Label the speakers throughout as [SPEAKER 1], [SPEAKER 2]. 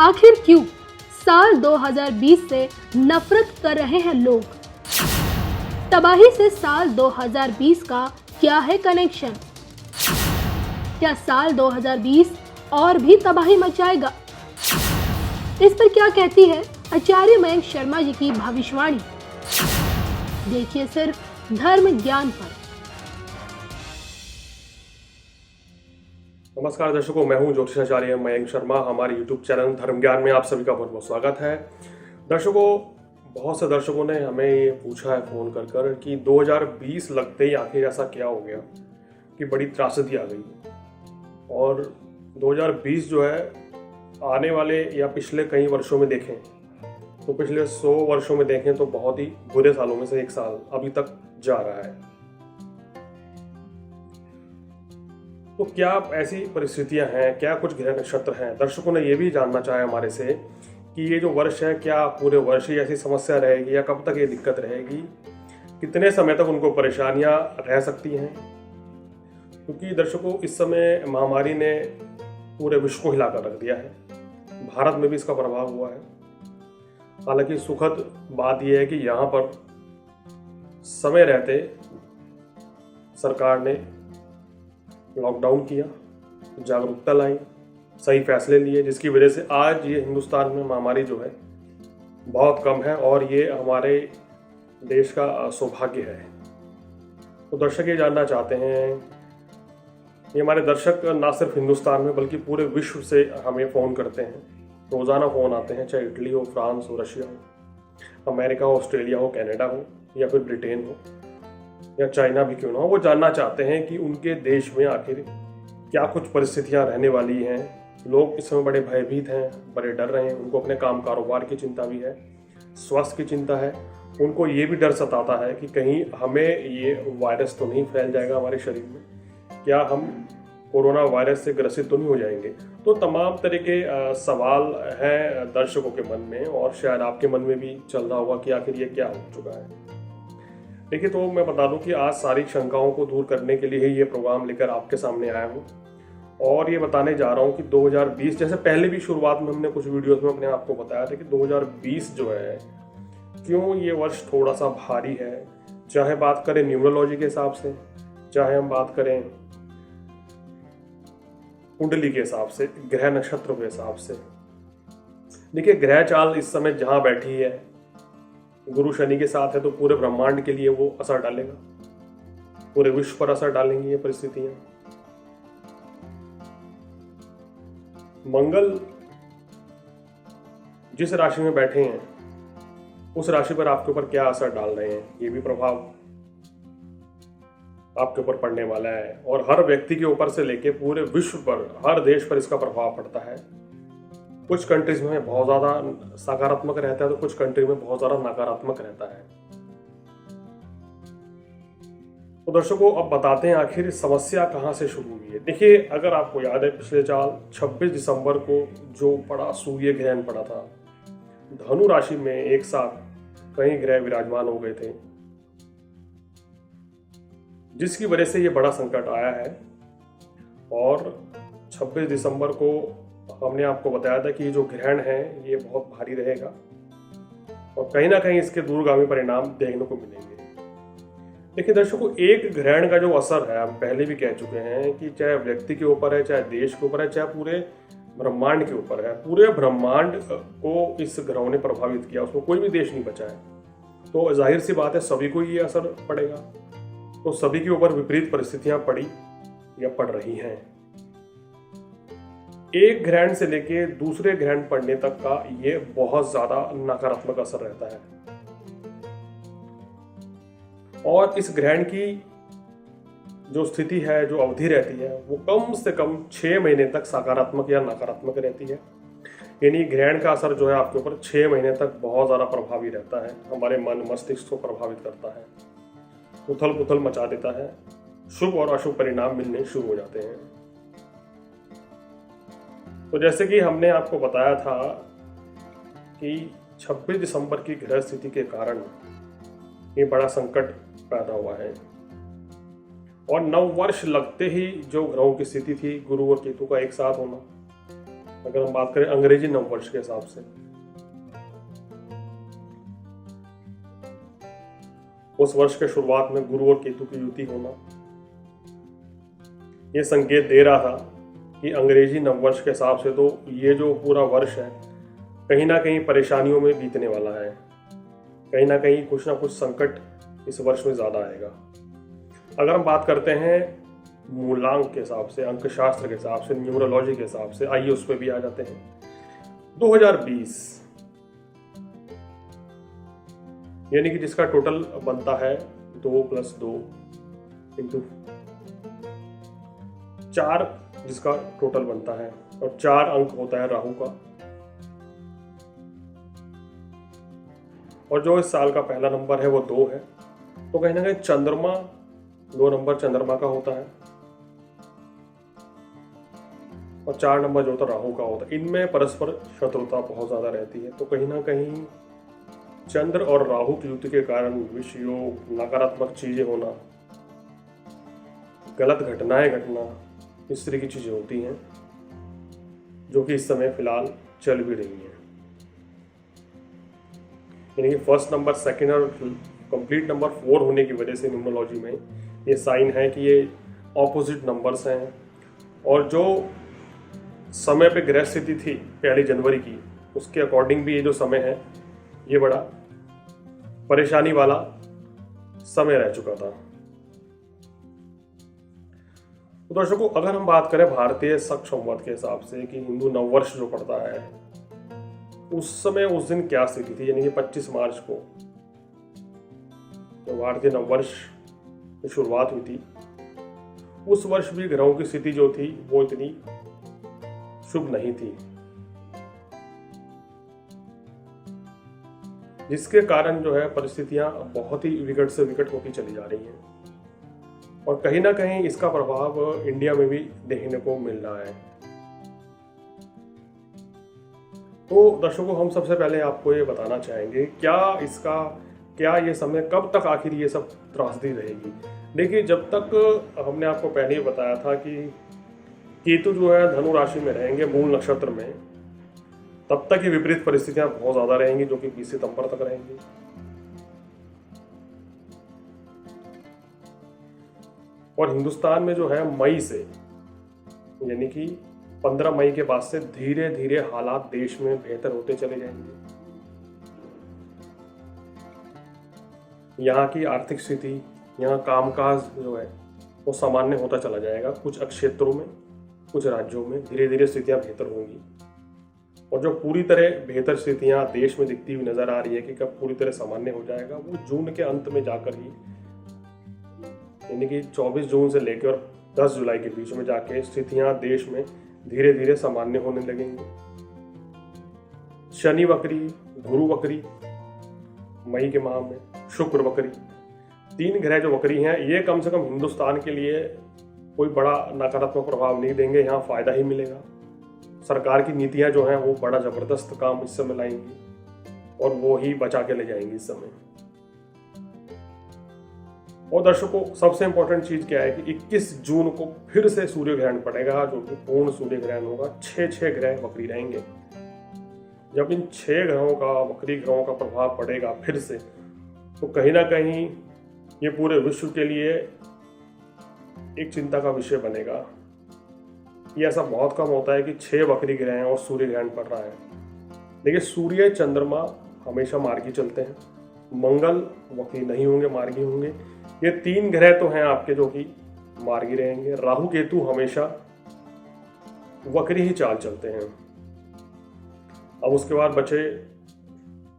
[SPEAKER 1] आखिर क्यों साल 2020 से नफरत कर रहे हैं लोग? तबाही से साल 2020 का क्या है कनेक्शन? क्या साल 2020 और भी तबाही मचाएगा? इस पर क्या कहती है आचार्य मयंक शर्मा जी की भविष्यवाणी? देखिए सिर्फ धर्म ज्ञान पर।
[SPEAKER 2] नमस्कार दर्शकों, मैं हूं ज्योतिषाचार्य मयंक शर्मा। हमारे YouTube चैनल धर्म ज्ञान में आप सभी का बहुत बहुत स्वागत है। दर्शकों, बहुत से दर्शकों ने हमें ये पूछा है फ़ोन कर कर कि 2020 लगते ही आखिर ऐसा क्या हो गया कि बड़ी त्रासदी आ गई। और 2020 जो है आने वाले या पिछले कई वर्षों में देखें तो पिछले 100 वर्षों में देखें तो बहुत ही बुरे सालों में से एक साल अभी तक जा रहा है। तो क्या ऐसी परिस्थितियां हैं, क्या कुछ ग्रह नक्षत्र हैं? दर्शकों ने यह भी जानना चाहा हमारे से कि ये जो वर्ष है क्या पूरे वर्ष ही ऐसी समस्या रहेगी या कब तक ये दिक्कत रहेगी, कितने समय तक उनको परेशानियां रह सकती हैं। क्योंकि दर्शकों, इस समय महामारी ने पूरे विश्व को हिलाकर रख दिया है। भारत में भी इसका प्रभाव हुआ है। हालांकि सुखद बात यह है कि यहाँ पर समय रहते सरकार ने लॉकडाउन किया, जागरूकता लाई, सही फैसले लिए, जिसकी वजह से आज ये हिंदुस्तान में महामारी जो है बहुत कम है और ये हमारे देश का सौभाग्य है। तो दर्शक ये जानना चाहते हैं, ये हमारे दर्शक ना सिर्फ हिंदुस्तान में बल्कि पूरे विश्व से हमें फ़ोन करते हैं। रोज़ाना फ़ोन आते हैं, चाहे इटली हो, फ्रांस हो, रशिया हो, अमेरिका हो, ऑस्ट्रेलिया हो, कनाडा हो या फिर ब्रिटेन हो या चाइना भी क्यों ना हो। वो जानना चाहते हैं कि उनके देश में आखिर क्या कुछ परिस्थितियां रहने वाली हैं। लोग इस समय बड़े भयभीत हैं, बड़े डर रहे हैं। उनको अपने काम कारोबार की चिंता भी है, स्वास्थ्य की चिंता है। उनको ये भी डर सताता है कि कहीं हमें ये वायरस तो नहीं फैल जाएगा हमारे शरीर में, क्या हम कोरोना वायरस से ग्रसित तो नहीं हो जाएंगे। तो तमाम तरह के सवाल हैं दर्शकों के मन में और शायद आपके मन में भी चल रहा होगा कि आखिर ये क्या हो चुका है। देखिए, तो मैं बता दूं कि आज सारी शंकाओं को दूर करने के लिए ही ये प्रोग्राम लेकर आपके सामने आया हूं और ये बताने जा रहा हूं कि 2020, जैसे पहले भी शुरुआत में हमने कुछ वीडियोस में अपने आप को बताया था कि 2020 जो है क्यों ये वर्ष थोड़ा सा भारी है। चाहे बात करें न्यूमरोलॉजी के हिसाब से, चाहे हम बात करें कुंडली के हिसाब से, ग्रह नक्षत्रों के हिसाब से। देखिए, ग्रह चाल इस समय जहां बैठी है, गुरु शनि के साथ है, तो पूरे ब्रह्मांड के लिए वो असर डालेगा, पूरे विश्व पर असर डालेंगी ये परिस्थितियां। मंगल जिस राशि में बैठे हैं उस राशि पर आपके ऊपर क्या असर डाल रहे हैं, ये भी प्रभाव आपके ऊपर पड़ने वाला है। और हर व्यक्ति के ऊपर से लेके पूरे विश्व पर, हर देश पर इसका प्रभाव पड़ता है। कुछ कंट्रीज में बहुत ज़्यादा सकारात्मक रहता है तो कुछ कंट्री में बहुत ज़्यादा नकारात्मक रहता है। तो दर्शकों, अब बताते हैं आखिर समस्या कहाँ से शुरू हुई है। देखिए, अगर आपको याद है, पिछले साल 26 दिसंबर को जो बड़ा सूर्य ग्रहण पड़ा था, धनु राशि में एक साथ कई ग्रह विराजमान हो गए थे, जिसकी वजह से ये बड़ा संकट आया है। और 26 दिसंबर को हमने आपको बताया था कि ये जो ग्रहण है ये बहुत भारी रहेगा और कहीं ना कहीं इसके दूरगामी परिणाम देखने को मिलेंगे। देखिए दर्शकों, एक ग्रहण का जो असर है, हम पहले भी कह चुके हैं कि चाहे व्यक्ति के ऊपर है, चाहे देश के ऊपर है, चाहे पूरे ब्रह्मांड के ऊपर है, पूरे ब्रह्मांड को इस ग्रहों ने प्रभावित किया, उसमें कोई भी देश नहीं बचा है। तो जाहिर सी बात है सभी को ये असर पड़ेगा। तो सभी के ऊपर विपरीत परिस्थितियां पड़ी या पड़ रही हैं। एक ग्रहण से लेके दूसरे ग्रहण पड़ने तक का ये बहुत ज्यादा नकारात्मक असर रहता है और इस ग्रहण की जो स्थिति है, जो अवधि रहती है, वो कम से कम 6 महीने तक सकारात्मक या नकारात्मक रहती है। यानी ग्रहण का असर जो है आपके ऊपर 6 महीने तक बहुत ज्यादा प्रभावी रहता है, हमारे मन मस्तिष्क को प्रभावित करता है, उथल पुथल मचा देता है, शुभ और अशुभ परिणाम मिलने शुरू हो जाते हैं। तो जैसे कि हमने आपको बताया था कि 26 दिसंबर की ग्रह स्थिति के कारण ये बड़ा संकट पैदा हुआ है और 9 वर्ष लगते ही जो ग्रहों की स्थिति थी, गुरु और केतु का एक साथ होना, अगर हम बात करें अंग्रेजी नववर्ष के हिसाब से, उस वर्ष के शुरुआत में गुरु और केतु की युति होना ये संकेत दे रहा था कि अंग्रेजी नववर्ष के हिसाब से तो ये जो पूरा वर्ष है कहीं ना कहीं परेशानियों में बीतने वाला है, कहीं ना कहीं कुछ ना कुछ संकट इस वर्ष में ज़्यादा आएगा। अगर हम बात करते हैं मूलांक के हिसाब से, अंकशास्त्र के हिसाब से, न्यूमरोलॉजी के हिसाब से, आइए उस पर भी आ जाते हैं। 2020 यानी कि जिसका टोटल बनता है 2 + 2 × 4, जिसका टोटल बनता है, और 4 अंक होता है राहु का। और जो इस साल का पहला नंबर है वो 2 है, तो कहीं ना कहीं चंद्रमा 2 नंबर चंद्रमा का होता है और 4 नंबर जो होता है राहु का होता है। इनमें परस्पर शत्रुता बहुत ज्यादा रहती है, तो कहीं ना कहीं चंद्र और राहु की युति के कारण विष योग, नकारात्मक चीजें होना, गलत घटनाएं घटना, इस तरह की चीजें होती हैं जो कि इस समय फिलहाल चल भी रही हैं। यानी कि फर्स्ट नंबर, सेकंड और कंप्लीट नंबर 4 होने की वजह से न्यूमरोलॉजी में ये साइन है कि ये ऑपोजिट नंबर्स हैं, और जो समय पे ग्रह स्थिति थी 1 जनवरी की, उसके अकॉर्डिंग भी ये जो समय है ये बड़ा परेशानी वाला समय रह चुका था। तो दर्शकों, अगर हम बात करें भारतीय शक संवत के हिसाब से कि हिंदू नववर्ष जो पड़ता है, उस समय उस दिन क्या स्थिति थी, यानी कि 25 मार्च को तो भारतीय नववर्ष की शुरुआत हुई थी। उस वर्ष भी ग्रहों की स्थिति जो थी वो इतनी शुभ नहीं थी, जिसके कारण जो है परिस्थितियां बहुत ही विकट से विकट होती चली जा रही हैं, और कहीं ना कहीं इसका प्रभाव इंडिया में भी देखने को मिल रहा है। तो दर्शकों, हम सबसे पहले आपको ये बताना चाहेंगे क्या ये समय कब तक आखिर ये सब त्रासदी रहेगी। देखिए, जब तक हमने आपको पहले ही बताया था कि केतु जो है धनु राशि में रहेंगे मूल नक्षत्र में, तब तक ये विपरीत परिस्थितियां बहुत ज्यादा रहेंगी, जो कि 20 सितंबर तक रहेंगी। और हिंदुस्तान में जो है मई से, यानी कि 15 मई के बाद से धीरे धीरे हालात देश में बेहतर होते चले जाएंगे। यहाँ की आर्थिक स्थिति, यहाँ कामकाज जो है वो सामान्य होता चला जाएगा। कुछ क्षेत्रों में, कुछ राज्यों में धीरे धीरे स्थितियां बेहतर होंगी, और जो पूरी तरह बेहतर स्थितियां देश में दिखती हुई नजर आ रही है कि कब पूरी तरह सामान्य हो जाएगा, वो जून के अंत में जाकर ही, यानी कि 24 जून से लेकर 10 जुलाई के बीच में जाके स्थितियां देश में धीरे धीरे सामान्य होने लगेंगी। शनि वक्री, गुरु वक्री मई के माह में, शुक्र वक्री, 3 ग्रह जो वक्री हैं, ये कम से कम हिंदुस्तान के लिए कोई बड़ा नकारात्मक प्रभाव नहीं देंगे, यहाँ फायदा ही मिलेगा। सरकार की नीतियां जो हैं वो बड़ा जबरदस्त काम इस समय लाएंगी और वो ही बचा के ले जाएंगी इस समय। और दर्शकों, सबसे इंपॉर्टेंट चीज क्या है कि 21 जून को फिर से सूर्य ग्रहण पड़ेगा, जो कि पूर्ण सूर्य ग्रहण होगा। 6 ग्रह वक्री रहेंगे। जब इन 6 ग्रहों का, वक्री ग्रहों का प्रभाव पड़ेगा फिर से, तो कहीं ना कहीं ये पूरे विश्व के लिए एक चिंता का विषय बनेगा। ये ऐसा बहुत कम होता है कि 6 वक्री ग्रह हैं और सूर्य ग्रहण पड़ रहा है। देखिए, सूर्य चंद्रमा हमेशा मार्गी चलते हैं, मंगल वक्री नहीं होंगे, मार्गी होंगे। ये 3 ग्रह तो हैं आपके जो कि मार्गी रहेंगे। राहु केतु हमेशा वक्री ही चाल चलते हैं। अब उसके बाद बचे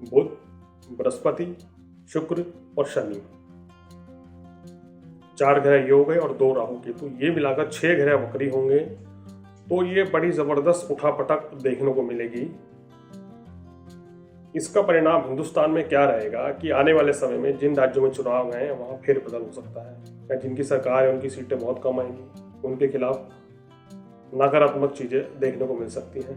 [SPEAKER 2] बुध, बृहस्पति, शुक्र और शनि। 4 ग्रह ये हो गए और 2 राहु केतु, ये मिलाकर 6 ग्रह वक्री होंगे। तो ये बड़ी जबरदस्त उठापटक देखने को मिलेगी। इसका परिणाम हिंदुस्तान में क्या रहेगा कि आने वाले समय में जिन राज्यों में चुनाव हैं वहां फेरबदल हो सकता है, या जिनकी सरकार है उनकी सीटें बहुत कम आएंगी, उनके खिलाफ नकारात्मक चीजें देखने को मिल सकती हैं।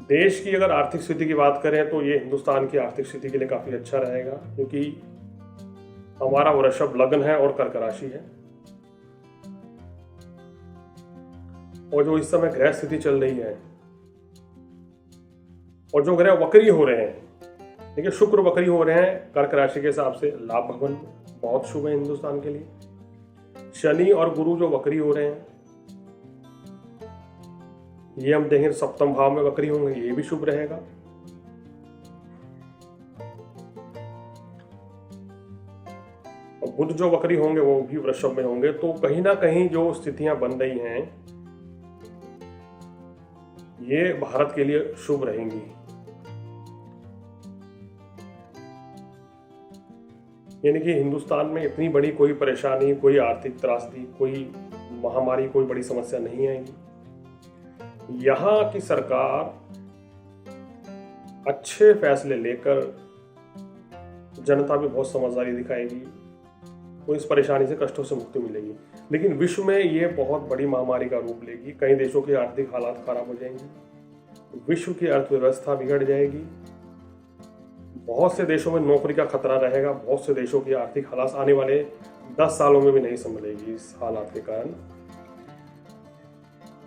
[SPEAKER 2] देश की अगर आर्थिक स्थिति की बात करें तो ये हिंदुस्तान की आर्थिक स्थिति के लिए काफी अच्छा रहेगा, क्योंकि हमारा वृषभ लग्न है और कर्क राशि है। और जो इस समय ग्रह स्थिति चल रही है और जो ग्रह वक्री हो रहे हैं, देखिए शुक्र वक्री हो रहे हैं कर्क राशि के हिसाब से लाभ भवन में, बहुत शुभ है हिंदुस्तान के लिए। शनि और गुरु जो वक्री हो रहे हैं ये हम देखेंगे सप्तम भाव में वक्री होंगे, ये भी शुभ रहेगा। और बुध जो वक्री होंगे वो भी वृषभ में होंगे। तो कहीं ना कहीं जो स्थितियां बन रही हैं ये भारत के लिए शुभ रहेंगी। यानी कि हिंदुस्तान में इतनी बड़ी कोई परेशानी, कोई आर्थिक त्रासदी, कोई महामारी, कोई बड़ी समस्या नहीं आएगी। यहाँ की सरकार अच्छे फैसले लेकर जनता भी बहुत समझदारी दिखाएगी, तो इस परेशानी से, कष्टों से मुक्ति मिलेगी। लेकिन विश्व में ये बहुत बड़ी महामारी का रूप लेगी। कई देशों के आर्थिक हालात खराब हो जाएंगे, विश्व की अर्थव्यवस्था बिगड़ जाएगी, बहुत से देशों में नौकरी का खतरा रहेगा, बहुत से देशों की आर्थिक हालात आने वाले 10 सालों में भी नहीं संभलेगी इस हालात के कारण।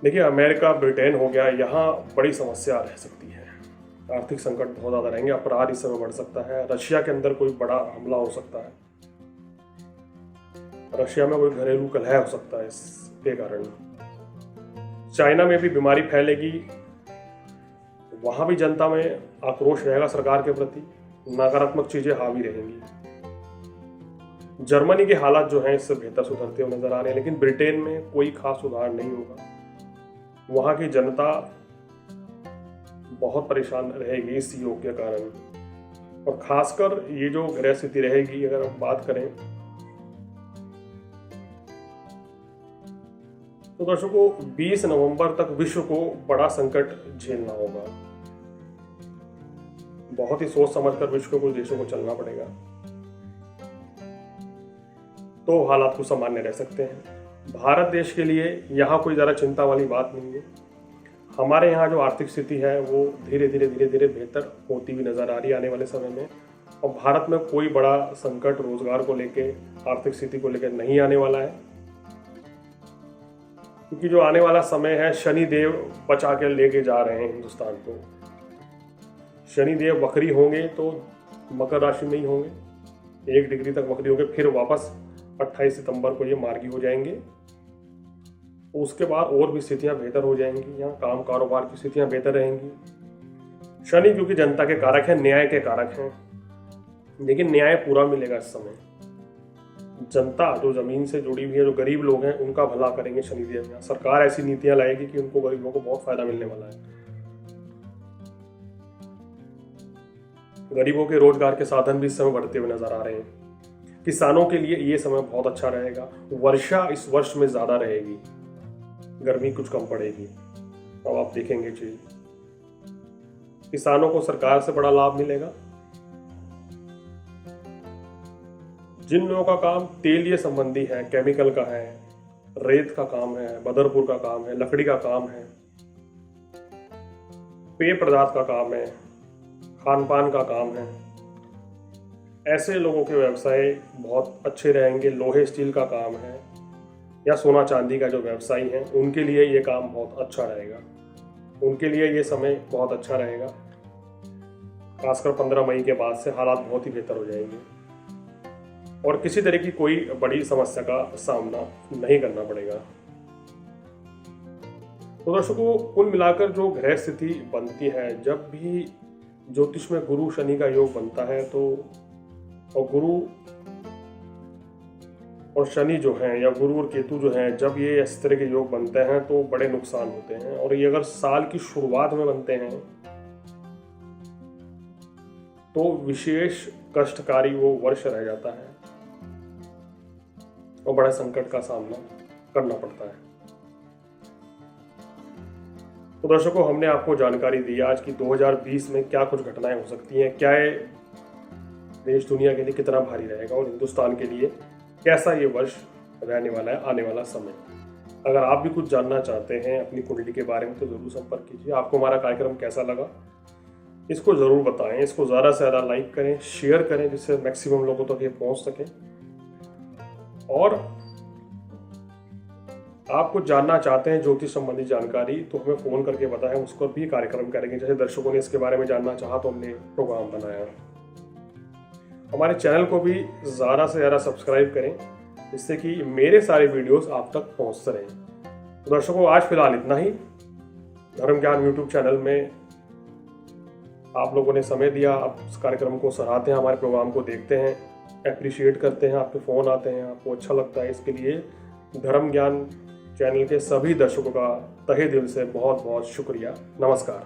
[SPEAKER 2] देखिए अमेरिका, ब्रिटेन हो गया, यहाँ बड़ी समस्या रह सकती है, आर्थिक संकट बहुत ज़्यादा रहेंगे, अपराध इस समय बढ़ सकता है, रशिया के अंदर कोई बड़ा हमला हो सकता है, रशिया में कोई घरेलू कलह हो सकता है इसके कारण। चाइना में भी बीमारी फैलेगी, वहां भी जनता में आक्रोश रहेगा सरकार के प्रति, नकारात्मक चीजें हावी रहेंगी। जर्मनी के हालात जो हैं इससे बेहतर सुधरते हुए नजर आ रहे हैं, लेकिन ब्रिटेन में कोई खास सुधार नहीं होगा। वहां की जनता बहुत परेशान रहेगी इस योग के कारण। और खासकर ये जो ग्रह स्थिति रहेगी, अगर हम बात करें तो दर्शकों 20 नवंबर तक विश्व को बड़ा संकट झेलना होगा। बहुत ही सोच समझकर विश्व के कुछ देशों को चलना पड़ेगा, तो हालात कुछ सामान्य रह सकते हैं। भारत देश के लिए यहाँ कोई ज़्यादा चिंता वाली बात नहीं है। हमारे यहाँ जो आर्थिक स्थिति है वो धीरे धीरे बेहतर होती हुई नजर आ रही है आने वाले समय में। और भारत में कोई बड़ा संकट रोजगार को लेके, आर्थिक स्थिति को लेकर नहीं आने वाला है, क्योंकि जो आने वाला समय है शनि देव बचा के लेके जा रहे हैं हिंदुस्तान को। शनि देव वक्री होंगे तो मकर राशि में ही होंगे, 1 डिग्री तक वक्री होंगे, फिर वापस 28 सितंबर को ये मार्गी हो जाएंगे। तो उसके बाद और भी स्थितियां बेहतर हो जाएंगी, यहाँ काम कारोबार की स्थितियां बेहतर रहेंगी। शनि क्योंकि जनता के कारक है, न्याय के कारक हैं, लेकिन न्याय पूरा मिलेगा इस समय। जनता जो जमीन से जुड़ी हुई है, जो गरीब लोग हैं, उनका भला करेंगे शनिदेव। यहाँ सरकार ऐसी नीतियां लाएगी कि उनको, गरीबों को बहुत फायदा मिलने वाला है। गरीबों के रोजगार के साधन भी इस समय बढ़ते हुए नजर आ रहे हैं। किसानों के लिए ये समय बहुत अच्छा रहेगा। वर्षा इस वर्ष में ज्यादा रहेगी, गर्मी कुछ कम पड़ेगी, अब आप देखेंगे चीज। किसानों को सरकार से बड़ा लाभ मिलेगा। जिन लोगों का काम तेलीय संबंधी है, केमिकल का है, रेत का काम है, बदरपुर का काम है, लकड़ी का काम है, पेय पदार्थ का काम है, खान पान का काम है, ऐसे लोगों के व्यवसाय बहुत अच्छे रहेंगे। लोहे स्टील का काम है या सोना चांदी का जो व्यवसायी हैं, उनके लिए ये काम बहुत अच्छा रहेगा, उनके लिए ये समय बहुत अच्छा रहेगा। खासकर 15 मई के बाद से हालात बहुत ही बेहतर हो जाएंगे और किसी तरह की कोई बड़ी समस्या का सामना नहीं करना पड़ेगा। तो दर्शकों, कुल मिलाकर जो ग्रह स्थिति बनती है, जब भी ज्योतिष में गुरु शनि का योग बनता है, तो और गुरु और शनि जो हैं या गुरु और केतु जो हैं, जब ये इस तरह के योग बनते हैं तो बड़े नुकसान होते हैं। और ये अगर साल की शुरुआत में बनते हैं तो विशेष कष्टकारी वो वर्ष रह जाता है और बड़े संकट का सामना करना पड़ता है। तो दर्शकों, हमने आपको जानकारी दी आज की 2020 में क्या कुछ घटनाएं हो सकती हैं, क्या ये देश दुनिया के लिए कितना भारी रहेगा और हिंदुस्तान के लिए कैसा ये वर्ष रहने वाला है, आने वाला समय। अगर आप भी कुछ जानना चाहते हैं अपनी कुंडली के बारे में तो जरूर संपर्क कीजिए। आपको हमारा कार्यक्रम कैसा लगा इसको जरूर बताएं, इसको ज़्यादा से ज़्यादा लाइक करें, शेयर करें, जिससे मैक्सिमम लोगों तक ये पहुंच सके। और आप कुछ जानना चाहते हैं ज्योतिष संबंधी जानकारी तो हमें फ़ोन करके बताएं, उस पर भी कार्यक्रम करेंगे। जैसे दर्शकों ने इसके बारे में जानना चाहा तो हमने प्रोग्राम बनाया। हमारे चैनल को भी ज़्यादा से ज़्यादा सब्सक्राइब करें जिससे कि मेरे सारे वीडियोस आप तक पहुंचते रहें। तो दर्शकों, आज फिलहाल इतना ही। धर्म ज्ञान यूट्यूब चैनल में आप लोगों ने समय दिया, आप इस कार्यक्रम को सराहते हैं, हमारे प्रोग्राम को देखते हैं, एप्रिशिएट करते हैं, आपके फ़ोन आते हैं, आपको अच्छा लगता है। इसके लिए धर्म ज्ञान चैनल के सभी दर्शकों का तहे दिल से बहुत बहुत शुक्रिया। नमस्कार।